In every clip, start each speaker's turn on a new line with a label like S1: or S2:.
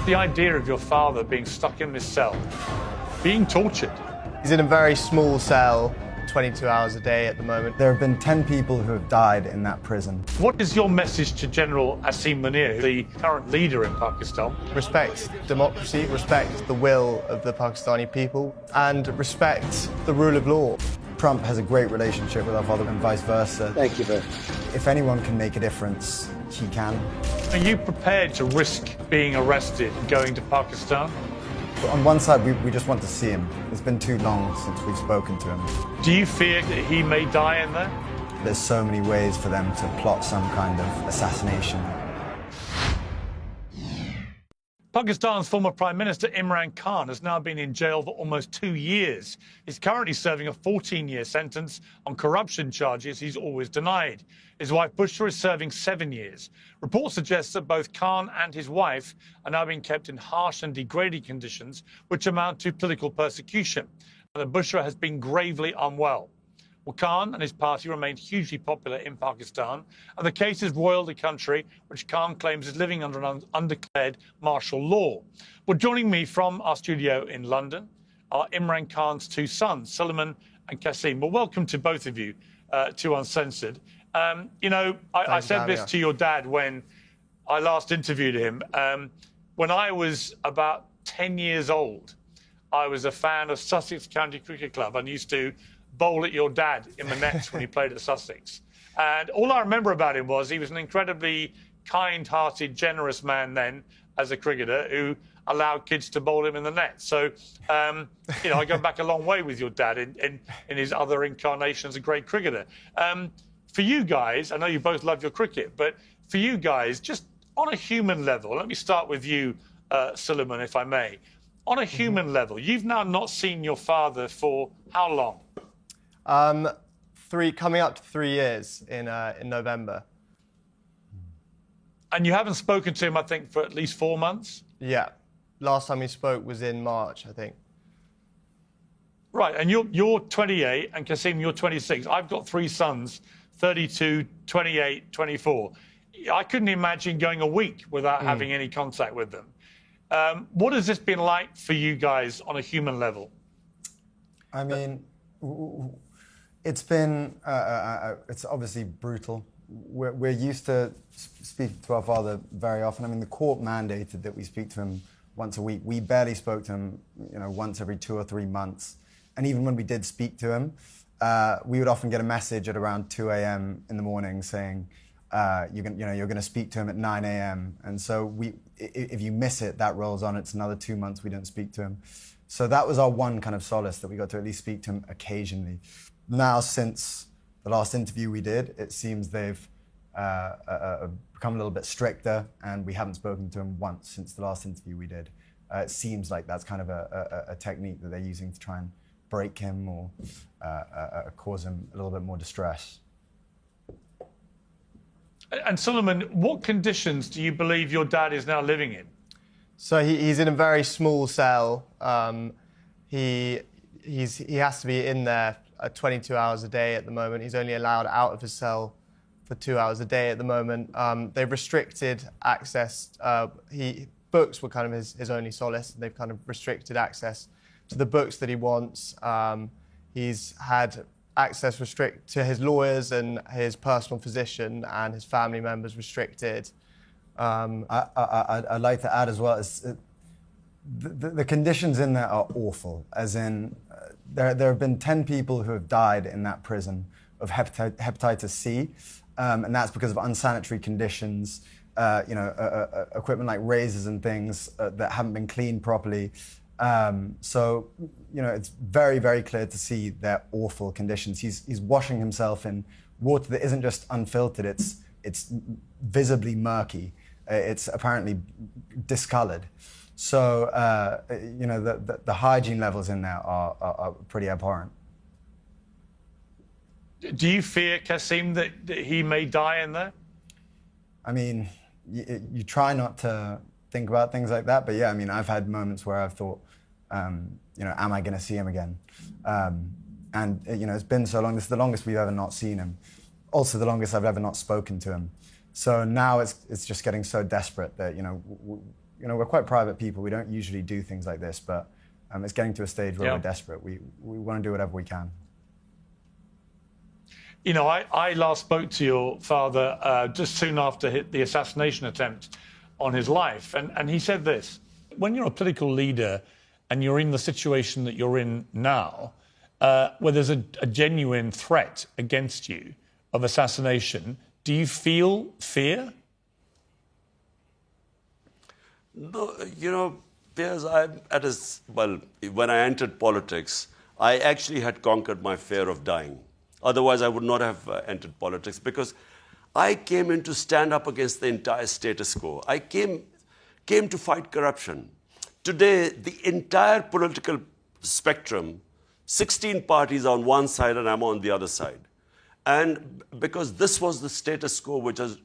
S1: the idea of your father being stuck in this cell, being tortured?
S2: He's in a very small cell, 22 hours a day at the moment.
S3: There have been 10 people who have died in that prison.
S1: What is your message to General Asim Munir, the current leader in Pakistan?
S2: Respect democracy, respect the will of the Pakistani people, and respect the rule of law.
S3: Trump has a great relationship with our father and vice versa.
S4: Thank you, Ben.
S3: If anyone can make a difference, he can.
S1: Are you prepared to risk being arrested and going to Pakistan?
S3: But on one side, we just want to see him. It's been too long since we've spoken to him.
S1: Do you fear that he may die in there?
S3: There's so many ways for them to plot some kind of assassination.
S1: Pakistan's former Prime Minister Imran Khan has now been in jail for almost 2 years. He's currently serving a 14-year sentence on corruption charges he's always denied. His wife Bushra is serving 7 years. Reports suggest that both Khan and his wife are now being kept in harsh and degrading conditions, which amount to political persecution. And that Bushra has been gravely unwell. Well, Khan and his party remain hugely popular in Pakistan, and the case has roiled the country, which Khan claims is living under an undeclared martial law. Well, joining me from our studio in London are Imran Khan's two sons, Suleiman and Qasim. Well, welcome to both of you to Uncensored. I said this to your dad when I last interviewed him. When I was about 10 years old, I was a fan of Sussex County Cricket Club and used to bowl at your dad in the nets when he played at Sussex. And all I remember about him was he was an incredibly kind-hearted, generous man then as a cricketer who allowed kids to bowl him in the net. So, I go back a long way with your dad in his other incarnations, a great cricketer. For you guys, I know you both love your cricket, but for you guys, just on a human level, let me start with you, Suleiman, if I may. On a human level, you've now not seen your father for how long?
S2: Coming up to 3 years in November.
S1: And you haven't spoken to him, I think, for at least 4 months?
S2: Yeah. Last time we spoke was in March, I think.
S1: Right, and you're 28, and Qasim, you're 26. I've got three sons, 32, 28, 24. I couldn't imagine going a week without having any contact with them. What has this been like for you guys on a human level?
S3: I mean, it's been, it's obviously brutal. We're used to speaking to our father very often. I mean, the court mandated that we speak to him once a week. We barely spoke to him, once every 2 or 3 months. And even when we did speak to him, we would often get a message at around 2 a.m. in the morning saying, you're going to speak to him at 9 a.m. And so if you miss it, that rolls on. It's another 2 months we don't speak to him. So that was our one kind of solace, that we got to at least speak to him occasionally. Now, since the last interview we did, it seems they've become a little bit stricter, and we haven't spoken to him once since the last interview we did. It seems like that's kind of a technique that they're using to try and break him or cause him a little bit more distress.
S1: And Suleiman, what conditions do you believe your dad is now living in?
S2: So he's in a very small cell. He has to be in there 22 hours a day at the moment. He's only allowed out of his cell for 2 hours a day at the moment. They've restricted access. Books were kind of his only solace. They've kind of restricted access to the books that he wants. He's had access to his lawyers and his personal physician and his family members restricted.
S3: I'd like to add as well, the conditions in there are awful, as in there have been 10 people who have died in that prison of hepatitis C, and that's because of unsanitary conditions, equipment like razors and things that haven't been cleaned properly. So, it's very, very clear to see their awful conditions. He's washing himself in water that isn't just unfiltered, it's visibly murky. It's apparently discolored. So, the hygiene levels in there are pretty abhorrent.
S1: Do you fear, Qasim, that he may die in there?
S3: I mean, you try not to think about things like that, but yeah, I mean, I've had moments where I've thought, am I going to see him again? And it's been so long. This is the longest we've ever not seen him. Also, the longest I've ever not spoken to him. So now it's just getting so desperate that we're quite private people. We don't usually do things like this, but it's getting to a stage where we're desperate. We want to do whatever we can.
S1: You know, I last spoke to your father just soon after the assassination attempt on his life, and he said this: when you're a political leader and you're in the situation that you're in now, where there's a genuine threat against you of assassination, do you feel fear?
S4: No, Piers, when I entered politics, I actually had conquered my fear of dying. Otherwise, I would not have entered politics, because I came in to stand up against the entire status quo. I came to fight corruption. Today, the entire political spectrum, 16 parties on one side and I'm on the other side. And because this was the status quo, which is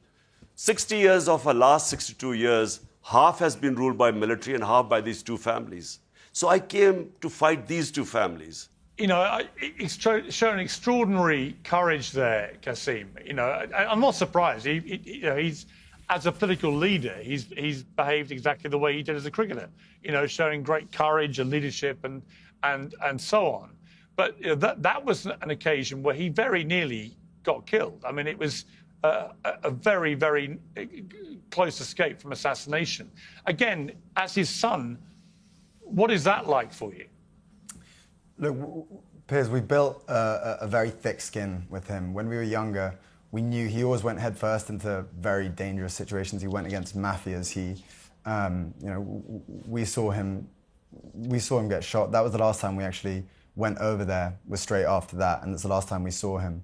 S4: 60 years of our last 62 years, half has been ruled by military and half by these two families. So I came to fight these two families.
S1: You know, he's shown extraordinary courage there, Kasim. You know, I'm not surprised. He's as a political leader, he's behaved exactly the way he did as a cricketer. You know, showing great courage and leadership and so on. But that was an occasion where he very nearly got killed. I mean, it was a very, very close escape from assassination. Again, as his son, what is that like for you?
S3: Look, Piers, we built a very thick skin with him. When we were younger, we knew he always went headfirst into very dangerous situations. He went against mafias. We saw him get shot. That was the last time we actually went over there. Was straight after that, and it's the last time we saw him.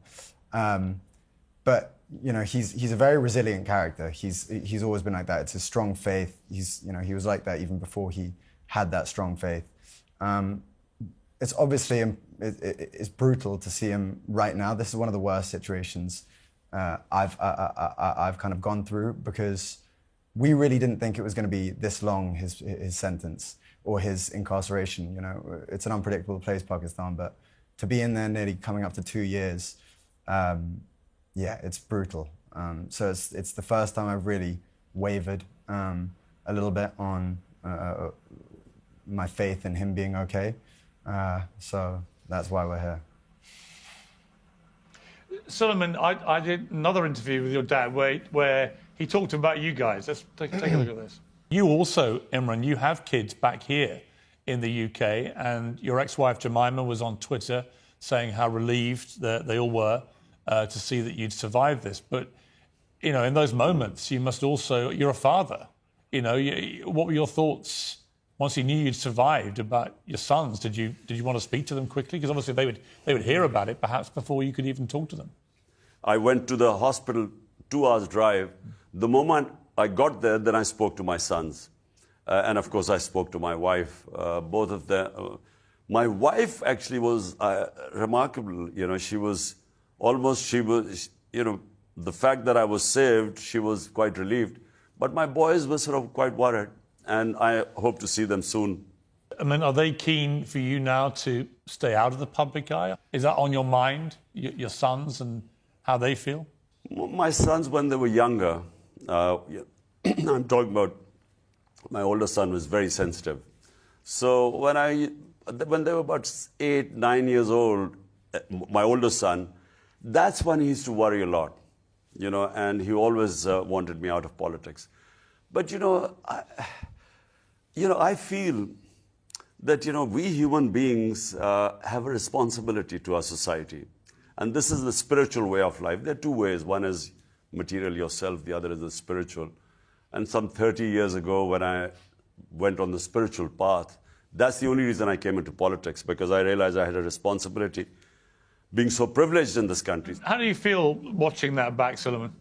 S3: But he's a very resilient character. He's always been like that. It's a strong faith. He was like that even before he had that strong faith. It's obviously it's brutal to see him right now. This is one of the worst situations I've kind of gone through, because we really didn't think it was going to be this long, his sentence or his incarceration. It's an unpredictable place, Pakistan, but to be in there nearly coming up to 2 years, it's brutal. So it's the first time I've really wavered a little bit on my faith in him being okay. So that's why we're here.
S1: Suleiman, I did another interview with your dad where he talked about you guys. Let's take a look at this. You also, Imran, you have kids back here in the UK, and your ex-wife Jemima was on Twitter saying how relieved that they all were to see that you'd survived this. But, in those moments, you must also, you're a father. What were your thoughts once you knew you'd survived about your sons? Did you want to speak to them quickly? Because obviously they would hear about it perhaps before you could even talk to them.
S4: I went to the hospital, 2 hours drive. The moment I got there, then I spoke to my sons. And of course, I spoke to my wife, both of them. My wife actually was remarkable. The fact that I was saved, she was quite relieved. But my boys were sort of quite worried. And I hope to see them soon.
S1: I mean, are they keen for you now to stay out of the public eye? Is that on your mind, your sons, and how they feel?
S4: My sons, when they were younger, I'm talking about my older son was very sensitive. So when they were about 8, 9 years old, my older son, that's when he used to worry a lot, and he always wanted me out of politics. But, I feel that, we human beings have a responsibility to our society. And this is the spiritual way of life. There are two ways. One is material yourself. The other is the spiritual. And some 30 years ago, when I went on the spiritual path, that's the only reason I came into politics, because I realized I had a responsibility being so privileged in this country.
S1: How do you feel watching that back, Suleiman?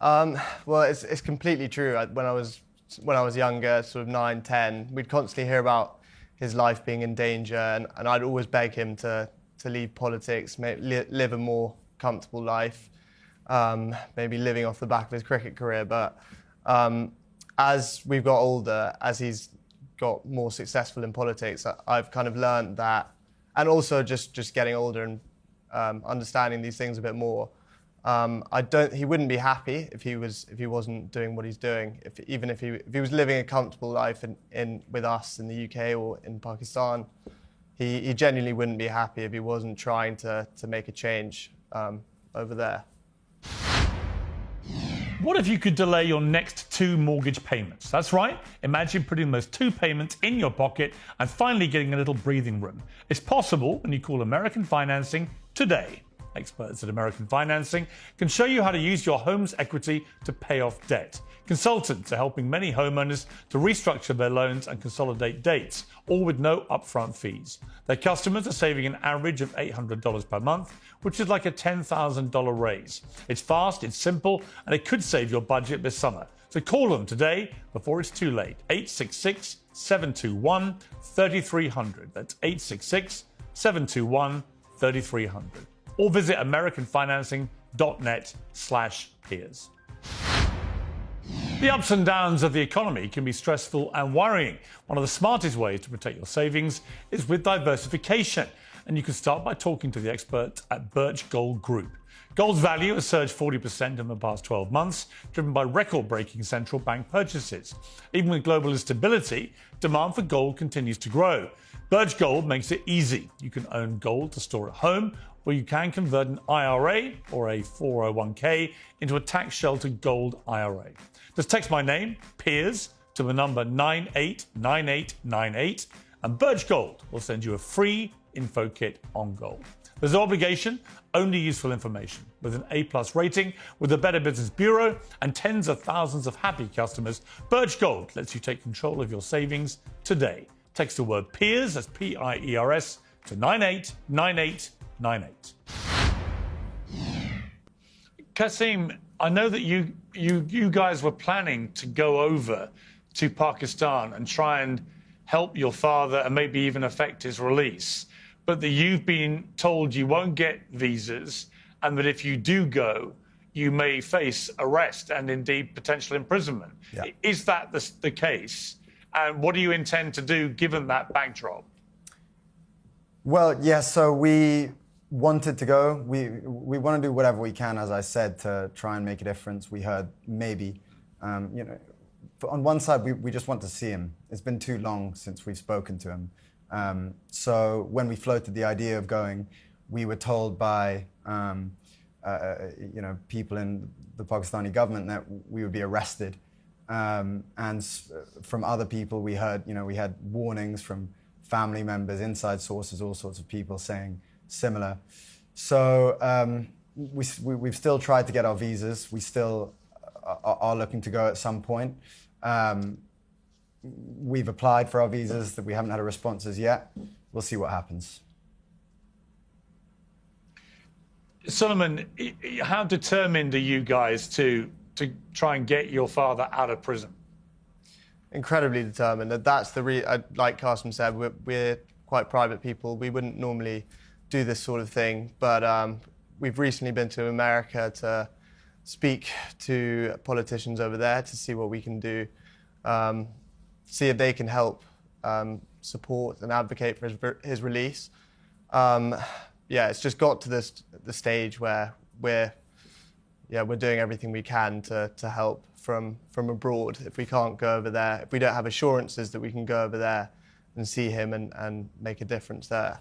S2: Well, it's completely true. When I was younger, sort of 9, 10, we'd constantly hear about his life being in danger, and I'd always beg him to leave politics, live a more comfortable life, maybe living off the back of his cricket career. But as we've got older, as he's got more successful in politics, I've kind of learned that, and also just getting older and understanding these things a bit more, He wouldn't be happy if he wasn't doing what he's doing. Even if he was living a comfortable life with us in the UK or in Pakistan, he genuinely wouldn't be happy if he wasn't trying to make a change over there.
S1: What if you could delay your next 2 mortgage payments? That's right. Imagine putting those 2 payments in your pocket and finally getting a little breathing room. It's possible when you call American Financing today. Experts at American Financing can show you how to use your home's equity to pay off debt. Consultants are helping many homeowners to restructure their loans and consolidate dates, all with no upfront fees. Their customers are saving an average of $800 per month, which is like a $10,000 raise. It's fast, it's simple, and it could save your budget this summer. So call them today before it's too late. 866-721-3300. That's 866-721-3300. Or visit americanfinancing.net/peers. The ups and downs of the economy can be stressful and worrying. One of the smartest ways to protect your savings is with diversification. And you can start by talking to the experts at Birch Gold Group. Gold's value has surged 40% in the past 12 months, driven by record-breaking central bank purchases. Even with global instability, demand for gold continues to grow. Birch Gold makes it easy. You can own gold to store at home, or you can convert an IRA or a 401k into a tax-sheltered gold IRA. Just text my name, Piers, to the number 989898, and Birch Gold will send you a free info kit on gold. There's no obligation, only useful information. With an A+ rating with the Better Business Bureau and tens of thousands of happy customers, Birch Gold lets you take control of your savings today. Text the word PIERS, that's PIERS, to 989898. Kasim, I know that you guys were planning to go over to Pakistan and try and help your father and maybe even affect his release, but that you've been told you won't get visas and that if you do go, you may face arrest and indeed potential imprisonment.
S3: Yeah.
S1: Is that the case? And what do you intend to do given that backdrop?
S3: Well, yeah, so we wanted to go. We want to do whatever we can, as I said, to try and make a difference. We heard maybe, on one side, we just want to see him. It's been too long since we've spoken to him. So when we floated the idea of going, we were told by people in the Pakistani government that we would be arrested. And from other people, we heard, we had warnings from family members, inside sources, all sorts of people saying similar. So we've still tried to get our visas. We still are looking to go at some point. We've applied for our visas, that we haven't had a responses yet. We'll see what happens.
S1: Solomon, how determined are you guys to try and get your father out of prison?
S2: Incredibly determined. That's like Qasim said, we're quite private people. We wouldn't normally do this sort of thing, but we've recently been to America to speak to politicians over there to see what we can do, see if they can help support and advocate for his release. It's just got to the stage where we're doing everything we can to help from abroad. If we can't go over there, if we don't have assurances that we can go over there and see him and make a difference there.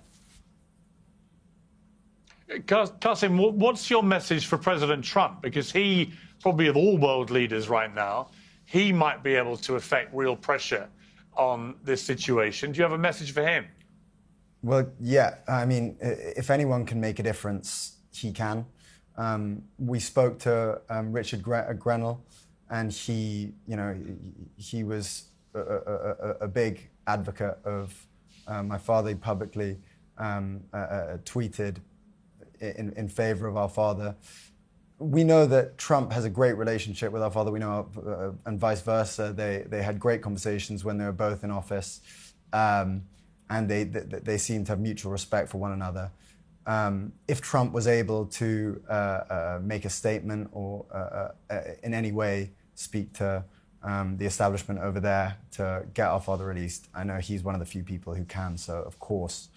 S1: Qasim, what's your message for President Trump? Because he, probably of all world leaders right now, he might be able to effect real pressure on this situation. Do you have a message for him?
S3: Well, yeah. I mean, if anyone can make a difference, he can. We spoke to Richard Grenell, and he was a big advocate of my father. He publicly tweeted in favor of our father. We know that Trump has a great relationship with our father. We know, and vice versa. They had great conversations when they were both in office, and they seem to have mutual respect for one another. If Trump was able to make a statement or in any way speak to the establishment over there to get our father released, I know he's one of the few people who can. So of course,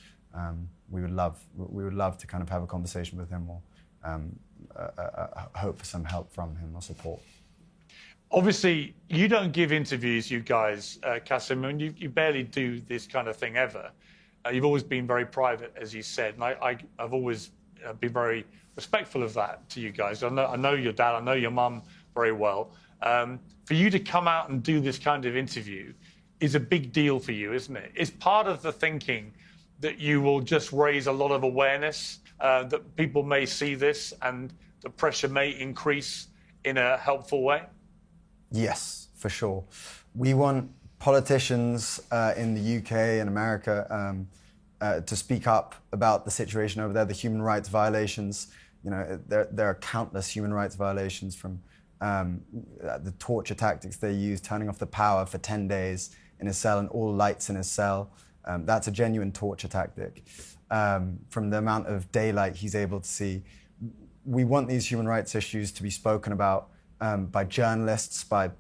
S3: we would love to kind of have a conversation with him or hope for some help from him or support.
S1: Obviously, you don't give interviews, you guys, Qasim, and you barely do this kind of thing ever. You've always been very private, as you said, and I've always been very respectful of that to you guys. I know your dad, I know your mum very well. For you to come out and do this kind of interview is a big deal for you, isn't it? Is part of the thinking that you will just raise a lot of awareness, that people may see this and the pressure may increase in a helpful way?
S3: Yes, for sure. We want politicians in the UK and America to speak up about the situation over there, the human rights violations. You know, there are countless human rights violations, from the torture tactics they use, turning off the power for 10 days in his cell and all lights in his cell. That's a genuine torture tactic. From the amount of daylight he's able to see. We want these human rights issues to be spoken about by journalists, by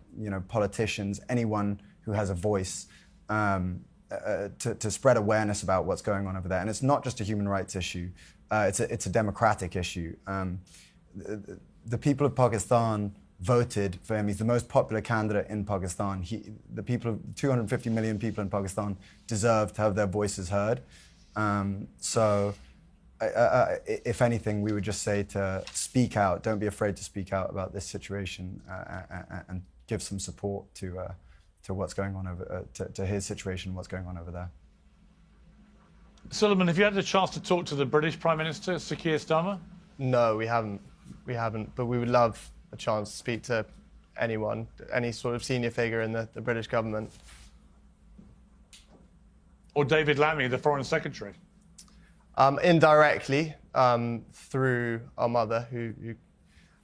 S3: politicians, anyone who has a voice, to spread awareness about what's going on over there. And it's not just a human rights issue; it's a democratic issue. The people of Pakistan voted for him. He's the most popular candidate in Pakistan. The people, 250 million people in Pakistan, deserve to have their voices heard. So. If anything, we would just say to speak out. Don't be afraid to speak out about this situation and give some support to what's going on to his situation, what's going on over there.
S1: Suleiman, have you had a chance to talk to the British Prime Minister, Sir Keir Starmer?
S2: No, we haven't. But we would love a chance to speak to anyone, any sort of senior figure in the British government.
S1: Or David Lammy, the Foreign Secretary?
S2: Indirectly, through our mother,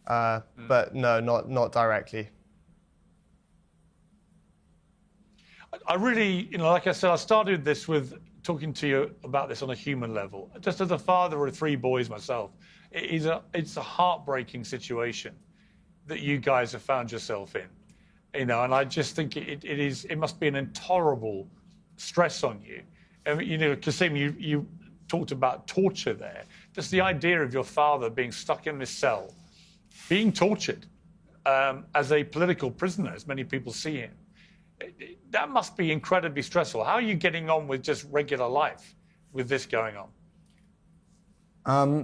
S2: but no, not directly.
S1: I really, like I said, I started this with talking to you about this on a human level. Just as a father of 3 boys myself, it's a heartbreaking situation that you guys have found yourself in, and I just think it must be an intolerable stress on you. Qasim, you talked about torture there. Just the idea of your father being stuck in this cell, being tortured as a political prisoner, as many people see him. That must be incredibly stressful. How are you getting on with just regular life with this going on?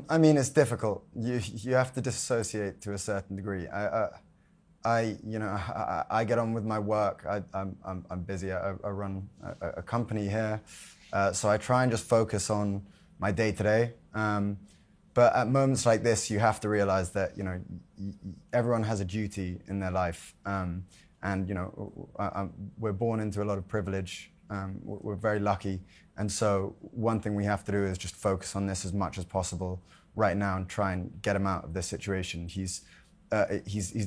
S3: I mean, it's difficult. You have to disassociate to a certain degree. I get on with my work. I'm busy. I run a company here, so I try and just focus on my day-to-day. But at moments like this, you have to realize that everyone has a duty in their life, and we're born into a lot of privilege. We're very lucky, and so one thing we have to do is just focus on this as much as possible right now and try and get him out of this situation. He's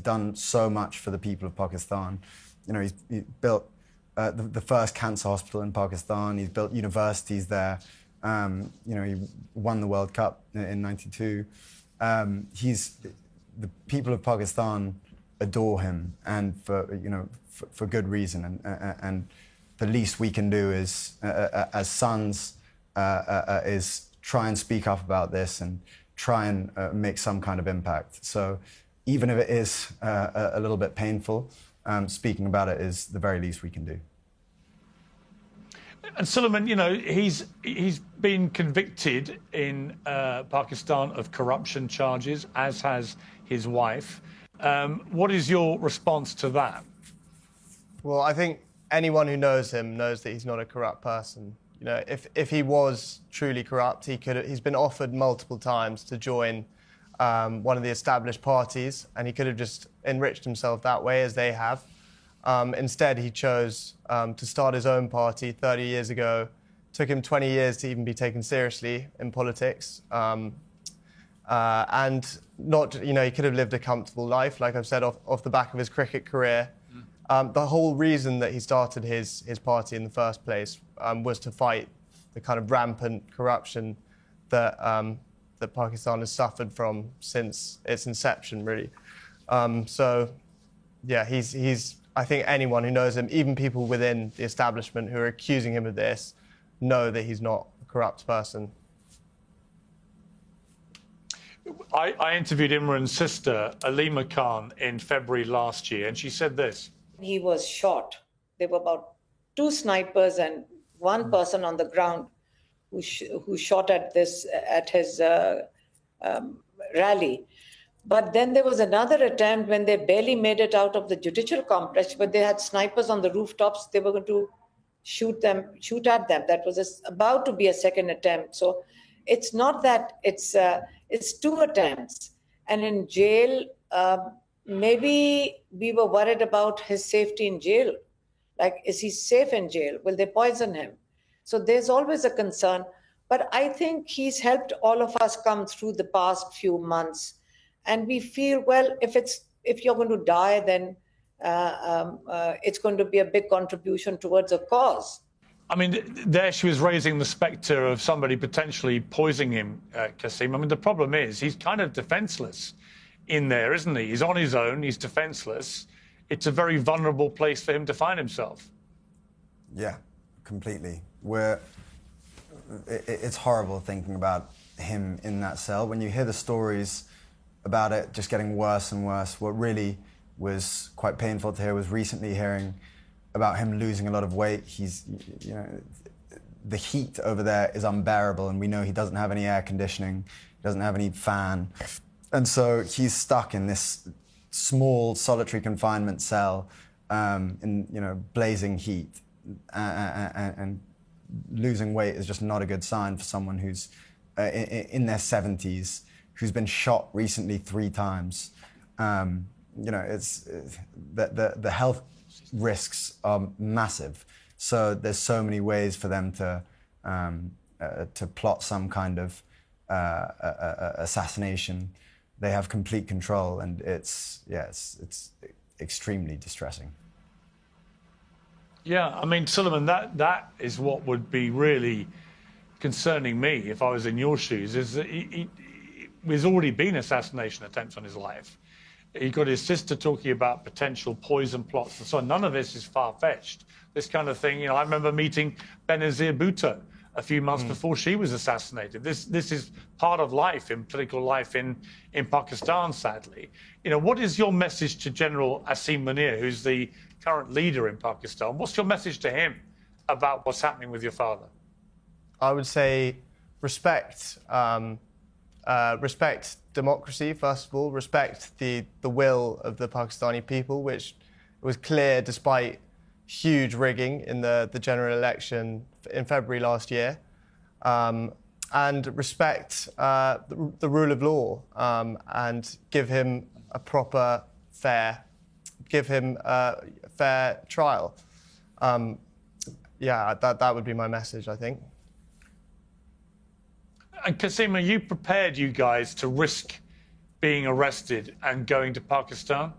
S3: done so much for the people of Pakistan. He's built the first cancer hospital in Pakistan. He's built universities there. He won the World Cup in '92. The people of Pakistan adore him, and for good reason. And the least we can do is, as sons, is try and speak up about this and try and make some kind of impact. So even if it is a little bit painful, speaking about it is the very least we can do.
S1: And Suleiman, he's been convicted in Pakistan of corruption charges, as has his wife. What is your response to that?
S2: Well, I think anyone who knows him knows that he's not a corrupt person. If he was truly corrupt, he's been offered multiple times to join one of the established parties, and he could have just enriched himself that way, as they have. Instead, he chose to start his own party 30 years ago. Took him 20 years to even be taken seriously in politics. And he could have lived a comfortable life, like I've said, off the back of his cricket career. The whole reason that he started his party in the first place was to fight the kind of rampant corruption that Pakistan has suffered from since its inception, really. I think anyone who knows him, even people within the establishment who are accusing him of this, know that he's not a corrupt person.
S1: I interviewed Imran's sister, Alima Khan, in February last year, and she said this.
S5: He was shot. There were about 2 snipers and 1 person on the ground who shot at his rally. But then there was another attempt when they barely made it out of the judicial complex, but they had snipers on the rooftops. They were going to shoot at them. That was about to be a second attempt. So it's not that it's 2 attempts. And in jail, maybe we were worried about his safety in jail. Like, is he safe in jail? Will they poison him? So there's always a concern. But I think he's helped all of us come through the past few months. And we feel, well, if you're going to die, then it's going to be a big contribution towards a cause.
S1: I mean, there she was raising the spectre of somebody potentially poisoning him, Kasim. I mean, the problem is he's kind of defenseless in there, isn't he? He's on his own. He's defenseless. It's a very vulnerable place for him to find himself.
S3: Yeah, completely. It's horrible thinking about him in that cell. When you hear the stories about it just getting worse and worse, what really was quite painful to hear was recently hearing about him losing a lot of weight. The heat over there is unbearable, and we know he doesn't have any air conditioning, he doesn't have any fan. And so he's stuck in this small solitary confinement cell in blazing heat, and losing weight is just not a good sign for someone who's in their 70s, who's been shot recently 3 times. It's the health risks are massive. So there's so many ways for them to plot some kind of assassination. They have complete control, and it's extremely distressing.
S1: Yeah, I mean, Suleiman, that is what would be really concerning me if I was in your shoes, is that there's already been assassination attempts on his life. He got his sister talking about potential poison plots and so on. None of this is far-fetched. This kind of thing, I remember meeting Benazir Bhutto a few months before she was assassinated. This is part of life, in political life in Pakistan, sadly. What is your message to General Asim Munir, who's the current leader in Pakistan? What's your message to him about what's happening with your father?
S2: I would say respect. Respect democracy, first of all. Respect the will of the Pakistani people, which was clear despite huge rigging in the general election in February last year. And respect the rule of law, and give him a proper, fair trial. That would be my message, I think.
S1: And Kasim, are you prepared, you guys, to risk being arrested and going to Pakistan?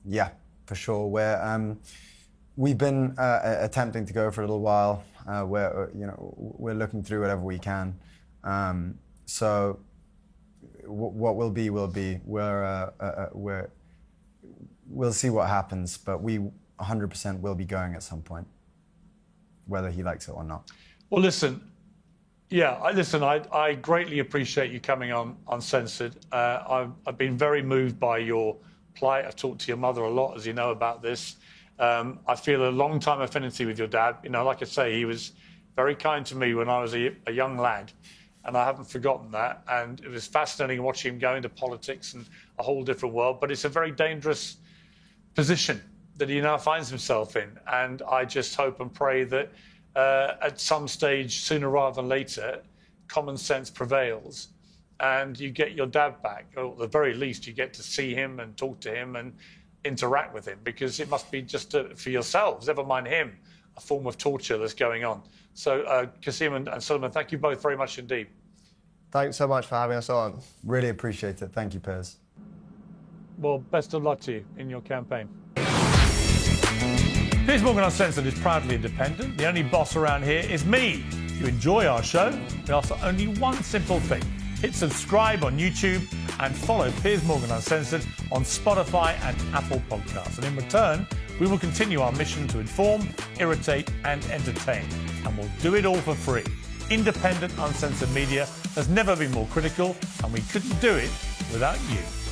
S3: Yeah, for sure. We've been attempting to go for a little while. We're looking through whatever we can. So what will be will be. We'll see what happens, but we 100% will be going at some point, whether he likes it or not.
S1: Well, listen. Yeah, I greatly appreciate you coming on Uncensored. I've been very moved by your plight. I've talked to your mother a lot, as you know, about this. I feel a long-time affinity with your dad. Like I say, he was very kind to me when I was a young lad, and I haven't forgotten that. And it was fascinating watching him go into politics and a whole different world. But it's a very dangerous position that he now finds himself in. And I just hope and pray that at some stage, sooner rather than later, common sense prevails and you get your dad back, or at the very least you get to see him and talk to him and interact with him, because it must be just for yourselves, never mind him, a form of torture that's going on. So Kasim and Suleiman, thank you both very much indeed. Thanks so much for having us on.
S3: Really appreciate it. Thank you, Piers.
S1: Well, best of luck to you in your campaign. Piers Morgan Uncensored is proudly independent. The only boss around here is me. If you enjoy our show, we ask for only one simple thing. Hit subscribe on YouTube and follow Piers Morgan Uncensored on Spotify and Apple Podcasts. And in return, we will continue our mission to inform, irritate and entertain. And we'll do it all for free. independent, uncensored media has never been more critical, and we couldn't do it without you.